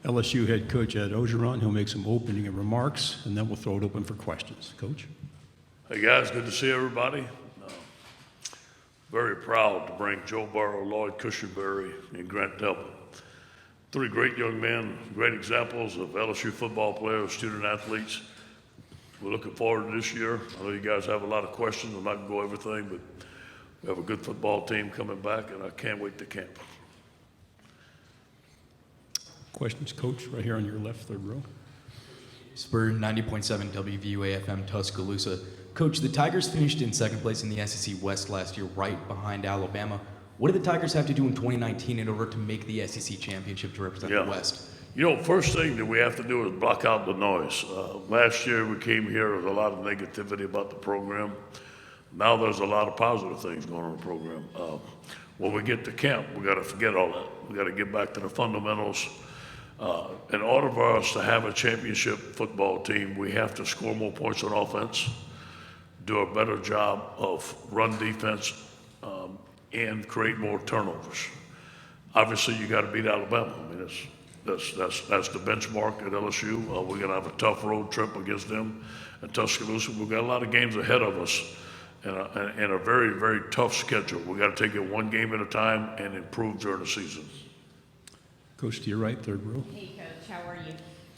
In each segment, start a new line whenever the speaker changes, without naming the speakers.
LSU head coach Ed Orgeron. He'll make some opening remarks, and then we'll throw it open for questions. Coach?
Hey guys, good to see everybody. Very proud to bring Joe Burrow, Lloyd Cushenberry, and Grant Delpit. Three great young men, great examples of LSU football players, student athletes. We're looking forward to this year. I know you guys have a lot of questions. I'm not going to go everything, but we have a good football team coming back, and I can't wait to camp.
Questions, Coach, right here on your left, third row.
Spur 90.7 WVUA-FM Tuscaloosa. Coach, the Tigers finished in second place in the SEC West last year, right behind Alabama. What do the Tigers have to do in 2019 in order to make the SEC championship to represent the West?
You know, first thing that we have to do is block out the noise. Last year we came here with a lot of negativity about the program. Now there's a lot of positive things going on in the program. When we get to camp, we got to forget all that. We got to get back to the fundamentals. In order for us to have a championship football team, we have to score more points on offense, do a better job of run defense, and create more turnovers. Obviously, you got to beat Alabama. I mean, that's the benchmark at LSU. We're going to have a tough road trip against them in Tuscaloosa. We've got a lot of games ahead of us and a very, very tough schedule. We got to take it one game at a time and improve during the season.
Coach, to your right, third row.
Hey, Coach, how are you?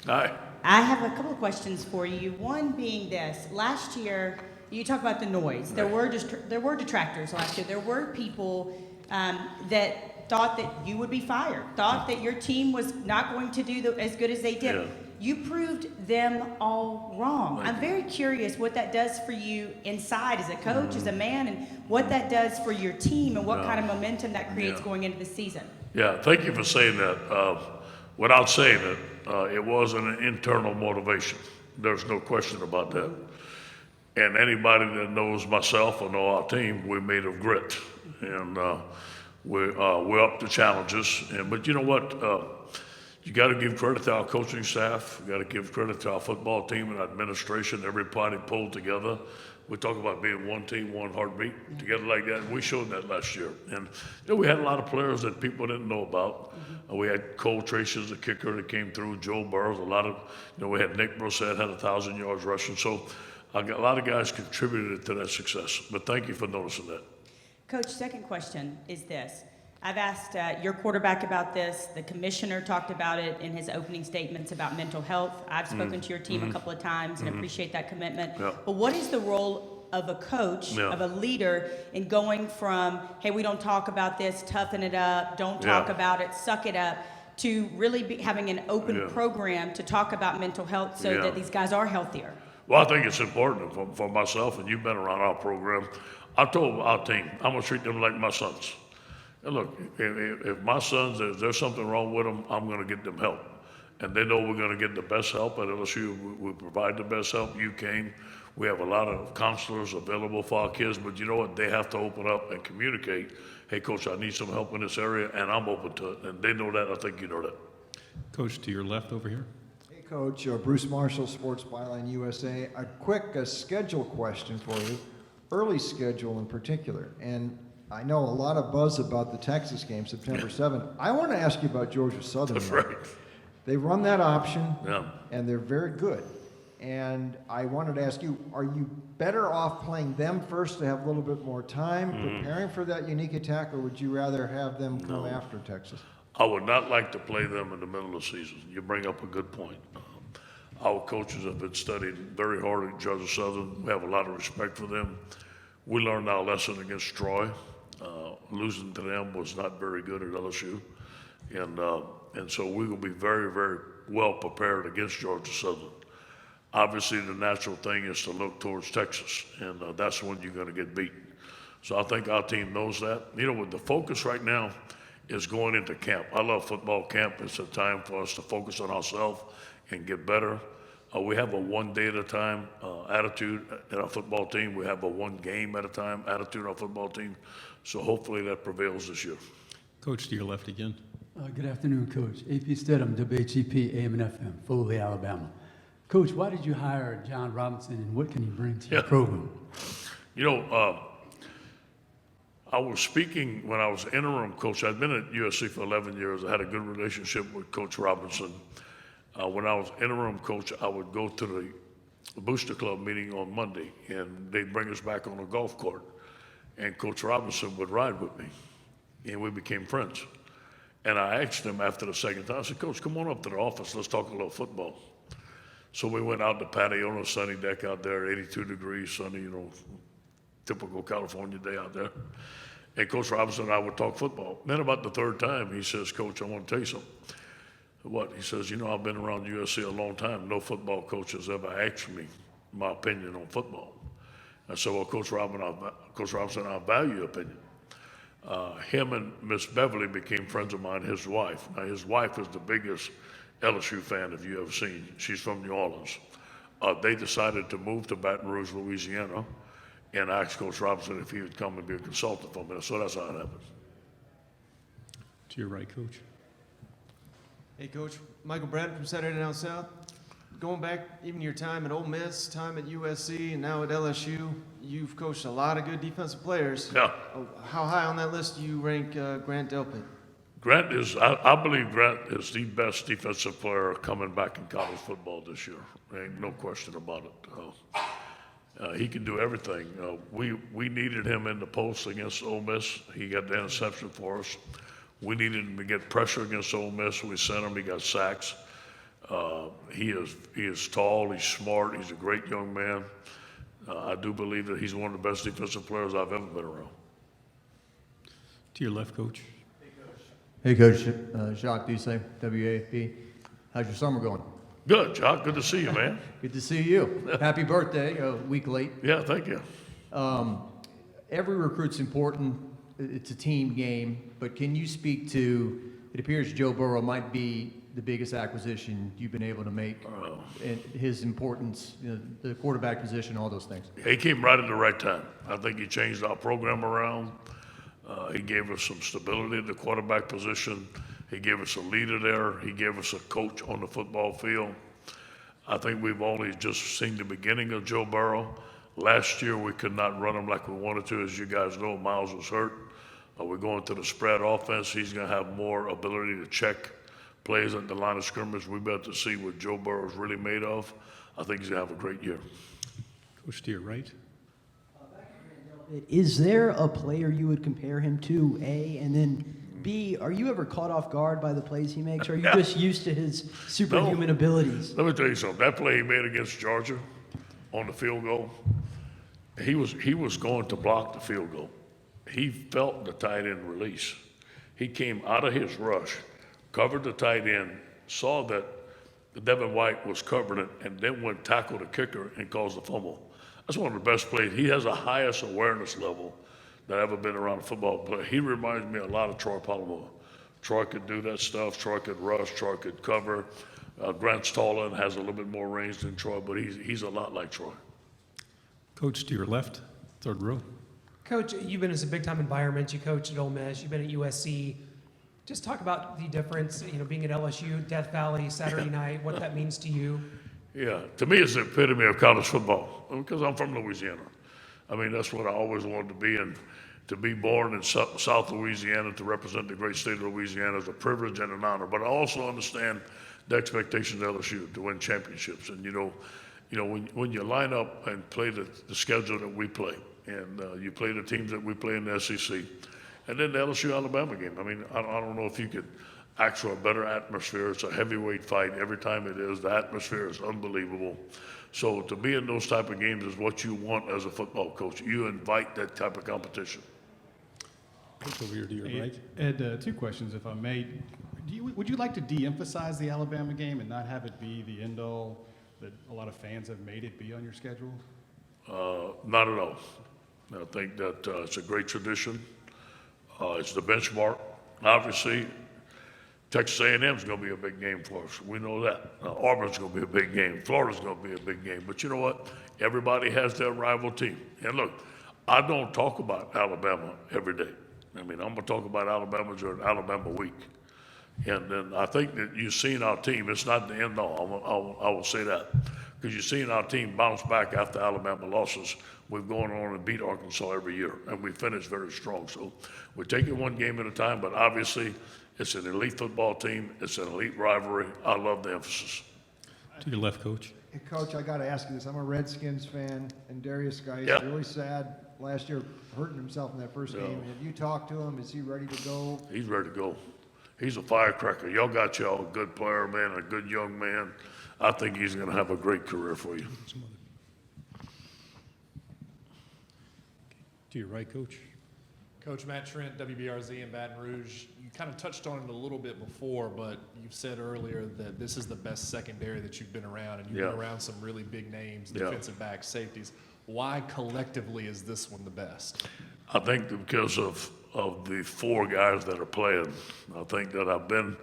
Hi.
I have a couple of questions for you. One being this: last year, you talk about the noise. There were detractors last year. There were people that thought that you would be fired, thought that your team was not going to do as good as they did.
Yeah.
You proved them all wrong. I'm very curious what that does for you inside as a coach, as a man, and what that does for your team and what kind of momentum that creates going into the season.
Yeah, thank you for saying that. Without saying it, it was an internal motivation. There's no question about that. And anybody that knows myself or know our team, we're made of grit. And we're up to challenges. But you know what? You got to give credit to our coaching staff. You got to give credit to our football team and administration. Everybody pulled together. We talk about being one team, one heartbeat, together like that. And we showed that last year. And you know, we had a lot of players that people didn't know about. We had Cole Tracy, the kicker that came through, Joe Burrows, we had Nick Brissett had 1,000 yards rushing. So a lot of guys contributed to that success. But thank you for noticing that.
Coach, second question is this. I've asked your quarterback about this. The commissioner talked about it in his opening statements about mental health. I've spoken to your team a couple of times and appreciate that commitment.
Yeah.
But what is the role of a coach, of a leader, in going from, hey, we don't talk about this, toughen it up, don't talk about it, suck it up, to really having an open program to talk about mental health so that these guys are healthier?
Well, I think it's important for myself, and you've been around our program. I told our team, I'm going to treat them like my sons. And look, if my sons, if there's something wrong with them, I'm going to get them help. And they know we're going to get the best help at LSU. We provide the best help. You came. We have a lot of counselors available for our kids, but you know what? They have to open up and communicate. Hey, Coach, I need some help in this area, and I'm open to it. And they know that. I think you know that.
Coach, to your left over here.
Hey, Coach. Bruce Marshall, Sports Byline USA. A quick schedule question for you, early schedule in particular. And I know a lot of buzz about the Texas game, September 7th. I want to ask you about Georgia Southern.
That's right.
They run that option,
Yeah.
and they're very good. And I wanted to ask you, are you better off playing them first to have a little bit more time preparing for that unique attack, or would you rather have them come after Texas?
I would not like to play them in the middle of the season. You bring up a good point. Our coaches have been studied very hard at Georgia Southern. We have a lot of respect for them. We learned our lesson against Troy. Losing to them was not very good at LSU. And so we will be very, very well prepared against Georgia Southern. Obviously, the natural thing is to look towards Texas, and that's when you're going to get beat. So I think our team knows that. You know, the focus right now is going into camp. I love football camp. It's a time for us to focus on ourselves and get better. We have a one day at a time attitude at our football team. We have a one game at a time attitude in our football team. So hopefully that prevails this year.
Coach, to your left again.
Good afternoon, Coach. AP Stedham, WHEP, AM and FM, Foley, Alabama. Coach, why did you hire John Robinson, and what can he bring to your program?
You know, I was speaking when I was interim coach. I'd been at USC for 11 years. I had a good relationship with Coach Robinson. When I was interim coach, I would go to the Booster Club meeting on Monday, and they'd bring us back on a golf court, and Coach Robinson would ride with me, and we became friends. And I asked him after the second time, I said, Coach, come on up to the office, let's talk a little football. So we went out the patio on a sunny deck out there, 82 degrees, sunny, typical California day out there. And Coach Robinson and I would talk football. Then about the third time, he says, Coach, I want to tell you something. What? He says, I've been around USC a long time. No football coach has ever asked me my opinion on football. I said, well, Coach Robinson, I value your opinion. Him and Miss Beverly became friends of mine, his wife. Now, his wife is the biggest LSU fan if you ever seen. She's from New Orleans. They decided to move to Baton Rouge, Louisiana, and I asked Coach Robinson if he would come and be a consultant for me. So that's how it happened.
To your right, Coach.
Hey, Coach. Michael Brad from Saturday Down South. Going back, even your time at Ole Miss, time at USC, and now at LSU, you've coached a lot of good defensive players.
Yeah.
How high on that list do you rank Grant Delpit?
Grant is, I believe Grant is the best defensive player coming back in college football this year. Ain't no question about it. He can do everything. We needed him in the post against Ole Miss. He got the interception for us. We needed him to get pressure against Ole Miss. We sent him. He got sacks. He is tall. He's smart. He's a great young man. I do believe that he's one of the best defensive players I've ever been around.
To your left, Coach.
Hey, Coach. Jacques Dusay, WAFP. How's your summer going?
Good, Jock. Good to see you, man.
Good to see you. Happy birthday, a week late.
Yeah, thank you.
Every recruit's important. It's a team game. But can you speak to, it appears Joe Burrow might be the biggest acquisition you've been able to make, and his importance, the quarterback position, all those things.
He came right at the right time. I think he changed our program around. He gave us some stability at the quarterback position. He gave us a leader there. He gave us a coach on the football field. I think we've only just seen the beginning of Joe Burrow. Last year, we could not run him like we wanted to. As you guys know, Miles was hurt. We're going to the spread offense. He's going to have more ability to check plays at the line of scrimmage. We better to see what Joe Burrow is really made of. I think he's going to have a great year.
Coach, to your right.
Is there a player you would compare him to, A? And then, B, are you ever caught off guard by the plays he makes? Or are you just used to his superhuman abilities?
Let me tell you something. That play he made against Georgia on the field goal, he was going to block the field goal. He felt the tight end release. He came out of his rush, covered the tight end, saw that Devin White was covering it, and then went tackle the kicker and caused the fumble. That's one of the best plays. He has the highest awareness level that I've ever been around a football player. He reminds me a lot of Troy Polamalu. Troy could do that stuff. Troy could rush. Troy could cover. Grant's taller and has a little bit more range than Troy, but he's a lot like Troy.
Coach, to your left, third row.
Coach, you've been in some big-time environments. You coached at Ole Miss. You've been at USC. Just talk about the difference, being at LSU, Death Valley, Saturday night, what that means to you.
Yeah, to me, it's the epitome of college football because I'm from Louisiana. I mean, that's what I always wanted to be, and to be born in South Louisiana to represent the great state of Louisiana is a privilege and an honor. But I also understand the expectations of LSU to win championships. And when you line up and play the schedule that we play, and you play the teams that we play in the SEC, and then the LSU Alabama game. I mean, I don't know if you could ask for a better atmosphere. It's a heavyweight fight every time it is. The atmosphere is unbelievable. So to be in those type of games is what you want as a football coach. You invite that type of competition.
Coach, over here to your right.
Ed, two questions, if I may. Would you like to de-emphasize the Alabama game and not have it be the end-all that a lot of fans have made it be on your schedule?
Not at all. I think that it's a great tradition. It's the benchmark. Obviously, Texas A&M is going to be a big game for us. We know that. Auburn's going to be a big game. Florida's going to be a big game. But you know what? Everybody has their rival team. And look, I don't talk about Alabama every day. I mean, I'm going to talk about Alabama during Alabama week. And then I think that you've seen our team. It's not the end all. I will say that. because you've seen our team bounce back after Alabama losses. We've gone on and beat Arkansas every year, and we finished very strong. So we're taking one game at a time, but obviously it's an elite football team. It's an elite rivalry. I love the emphasis.
To your left, Coach.
Hey, Coach, I got to ask you this. I'm a Redskins fan, and Darius Geis,
Yeah.
really sad last year, hurting himself in that first
Yeah.
game. Have you talked to him? Is he ready to go?
He's ready to go. He's a firecracker. Y'all got y'all a good player, man, a good young man. I think he's going to have a great career for you.
To your right, Coach.
Coach Matt Trent, WBRZ in Baton Rouge. You kind of touched on it a little bit before, but you said earlier that this is the best secondary that you've been around, and you've
Yeah.
been around some really big names,
Yeah.
defensive backs, safeties. Why collectively is this one the best?
I think that because of the four guys that are playing. I think that I've been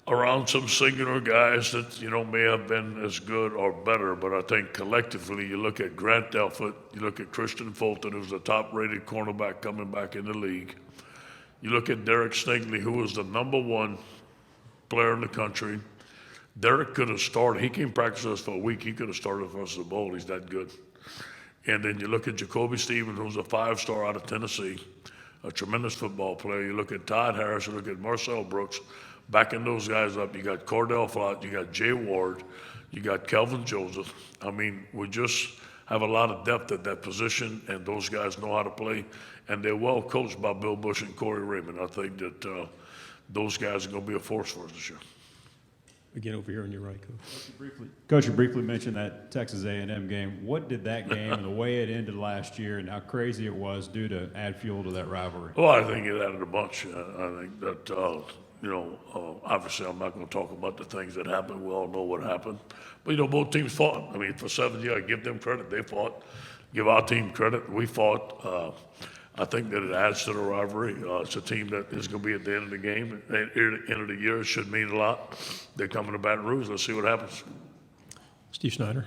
around some singular guys that, may have been as good or better, but I think collectively you look at Grant Delpit, you look at Christian Fulton, who's the top-rated cornerback coming back in the league. You look at Derek Stingley, who was the #1 player in the country. Derek could have started. He came practice us for a week. He could have started for us at the bowl. He's that good. And then you look at Jacoby Stevens, who's a 5-star out of Tennessee, a tremendous football player. You look at Todd Harris, you look at Marcel Brooks, backing those guys up. You got Cordell Flott, you got Jay Ward, you got Kelvin Joseph. I mean, we just have a lot of depth at that position, and those guys know how to play, and they're well coached by Bill Bush and Corey Raymond. I think that those guys are going to be a force for us this year.
Again, over here on your right, Coach.
Coach, you briefly mentioned that Texas A&M game. What did that game and the way it ended last year and how crazy it was do to add fuel to that rivalry?
Well, I think it added a bunch. I think that, obviously I'm not going to talk about the things that happened. We all know what happened. But, both teams fought. I mean, for 7 years, I give them credit. They fought. Give our team credit. We fought. I think that it adds to the rivalry. It's a team that is going to be at the end of the game. At the end of the year, it should mean a lot. They're coming to Baton Rouge. Let's see what happens.
Steve Snyder.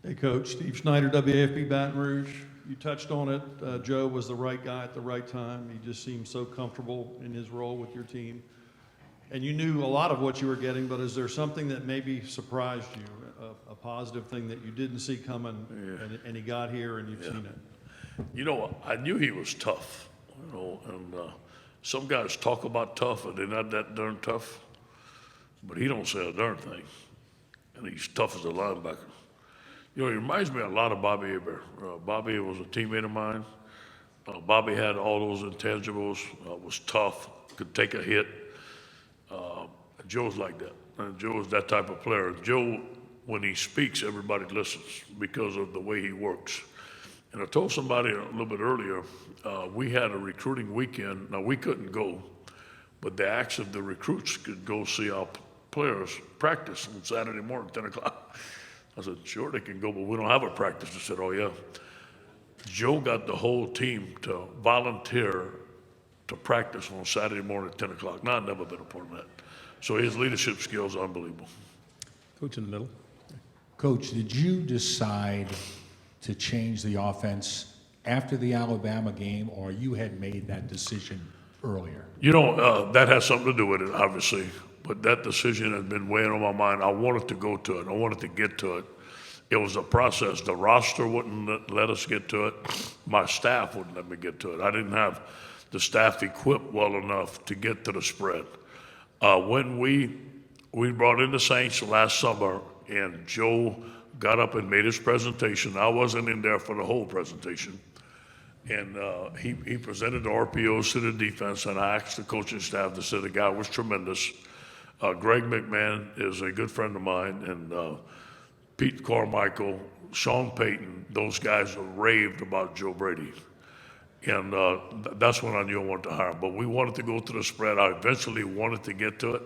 Hey, Coach. Steve Snyder, WAFB Baton Rouge. You touched on it. Joe was the right guy at the right time. He just seemed so comfortable in his role with your team. And you knew a lot of what you were getting, but is there something that maybe surprised you, a positive thing that you didn't see coming, and he got here and you've seen it?
I knew he was tough, and some guys talk about tough, and they're not that darn tough, but he don't say a darn thing, and he's tough as a linebacker. He reminds me a lot of Bobby Hebert. Bobby was a teammate of mine. Bobby had all those intangibles, was tough, could take a hit. Joe's like that, and Joe's that type of player. Joe, when he speaks, everybody listens because of the way he works. And I told somebody a little bit earlier, we had a recruiting weekend. Now, we couldn't go, but they asked if the recruits could go see our players practice on Saturday morning, 10 o'clock. I said, sure, they can go, but we don't have a practice. They said, oh, yeah. Joe got the whole team to volunteer to practice on Saturday morning at 10 o'clock. Now, I've never been a part of that. So his leadership skills are unbelievable.
Coach in the middle.
Coach, did you decide to change the offense after the Alabama game, or you had made that decision earlier?
That has something to do with it, obviously, but that decision has been weighing on my mind. I wanted to go to it. I wanted to get to it. It was a process. The roster wouldn't let us get to it. My staff wouldn't let me get to it. I didn't have the staff equipped well enough to get to the spread. When we brought in the Saints last summer, and Joe got up and made his presentation. I wasn't in there for the whole presentation. And he presented the RPOs to the defense, and I asked the coaching staff to say the guy was tremendous. Greg McMahon is a good friend of mine, and Pete Carmichael, Sean Payton, those guys raved about Joe Brady. And that's when I knew I wanted to hire him. But we wanted to go to the spread. I eventually wanted to get to it.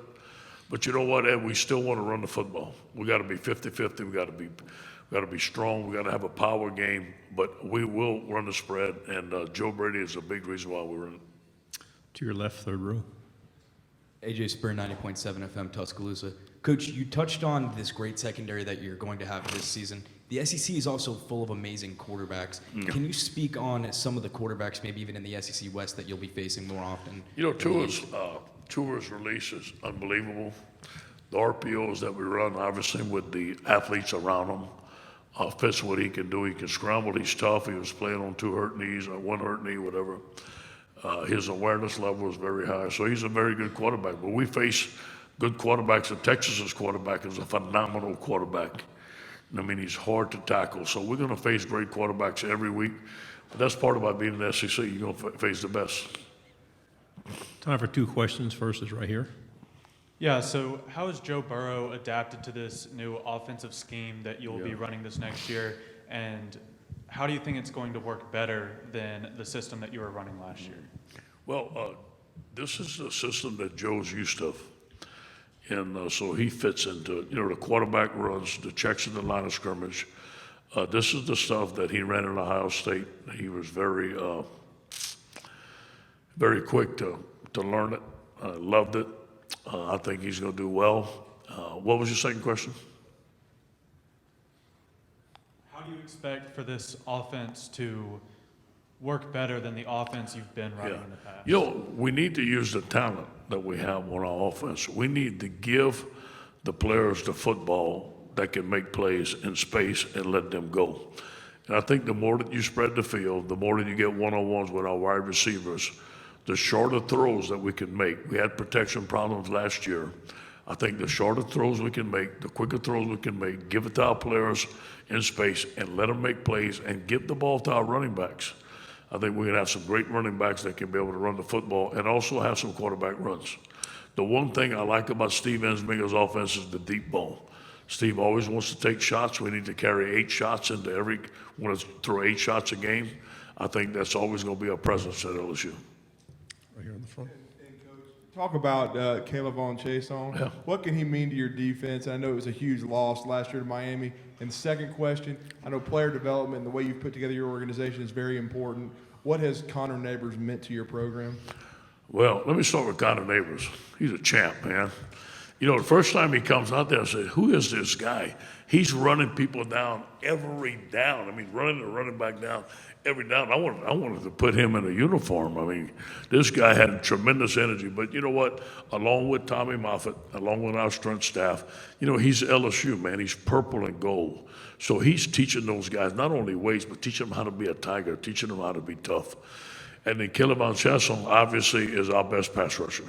But you know what, Ed? We still want to run the football. We got to be 50-50. We got to be strong. We got to have a power game. But we will run the spread. And Joe Brady is a big reason why we're in it.
To your left, third row.
AJ Spur, 90.7 FM, Tuscaloosa. Coach, you touched on this great secondary that you're going to have this season. The SEC is also full of amazing quarterbacks.
Yeah.
Can you speak on some of the quarterbacks, maybe even in the SEC West, that you'll be facing more often?
Tua's release is unbelievable. The RPOs that we run, obviously with the athletes around him, fits what he can do. He can scramble. He's tough. He was playing on 2 hurt knees or 1 hurt knee, whatever. His awareness level is very high. So he's a very good quarterback. But we face good quarterbacks. And Texas's quarterback is a phenomenal quarterback. I mean, he's hard to tackle. So we're going to face great quarterbacks every week. But that's part about being in the SEC. You're going to face the best.
Time for 2 questions. First is right here.
Yeah, so how has Joe Burrow adapted to this new offensive scheme that you'll be running this next year? And how do you think it's going to work better than the system that you were running last year?
Well, this is the system that Joe's used to. And so he fits into it. You know, the quarterback runs, the checks in the line of scrimmage. This is the stuff that he ran in Ohio State. He was very, very quick to learn it. Loved it. I think he's going to do well. What was your second question?
How do you expect for this offense to work better than the offense you've been running in the past?
You know, we need to use the talent that we have on our offense. We need to give the players the football that can make plays in space and let them go. And I think the more that you spread the field, the more that you get one-on-ones with our wide receivers, the shorter throws that we can make. We had protection problems last year. I think the shorter throws we can make, the quicker throws we can make, give it to our players in space and let them make plays and give the ball to our running backs. I think we're going to have some great running backs that can be able to run the football and also have some quarterback runs. The one thing I like about Steve Ensminger's offense is the deep ball. Steve always wants to take shots. We need to carry 8 shots into every, want to throw 8 shots a game. I think that's always going to be a presence at LSU.
Right here in the front.
Talk about K'Lavon Chason.
Yeah.
What can he mean to your defense? I know it was a huge loss last year to Miami. And the second question, I know player development and the way you've put together your organization is very important. What has Connor Neighbors meant to your program?
Well, let me start with Connor Neighbors. He's a champ, man. You know, the first time he comes out there, I said, who is this guy? He's running people down every down. I mean, running the running back down every down. I wanted to put him in a uniform. I mean, this guy had tremendous energy. But you know what? Along with Tommy Moffitt, along with our strength staff, you know, he's LSU, man. He's purple and gold. So he's teaching those guys not only weights, but teaching them how to be a Tiger, teaching them how to be tough. And then K'Lavon Chason, obviously, is our best pass rusher.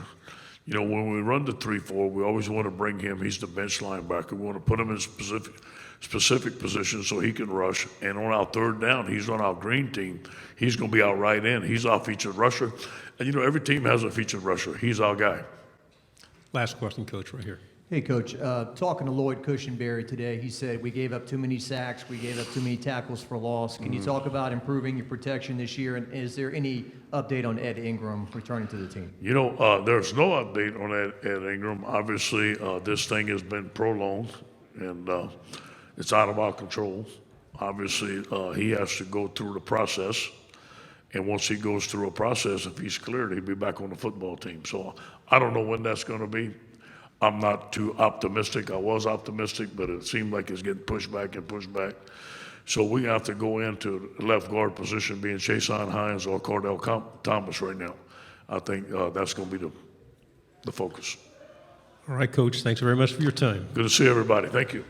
You know, when we run the 3-4, we always want to bring him. He's the bench linebacker. We want to put him in specific positions so he can rush. And on our 3rd down, he's on our green team. He's going to be our right end. He's our featured rusher. And, you know, every team has a featured rusher. He's our guy.
Last question, Coach, right here.
Hey, Coach, talking to Lloyd Cushenberry today, he said we gave up too many sacks, we gave up too many tackles for loss. Can you talk about improving your protection this year? And is there any update on Ed Ingram returning to the team?
You know, there's no update on Ed Ingram. Obviously, this thing has been prolonged, and it's out of our control. Obviously, he has to go through the process. And once he goes through a process, if he's cleared, he'll be back on the football team. So I don't know when that's going to be. I'm not too optimistic. I was optimistic, but it seemed like it's getting pushed back and pushed back. So we have to go into the left guard position, being Chason Hines or Cordell Thomas right now. I think that's going to be the focus.
All right, Coach. Thanks very much for your time.
Good to see everybody. Thank you.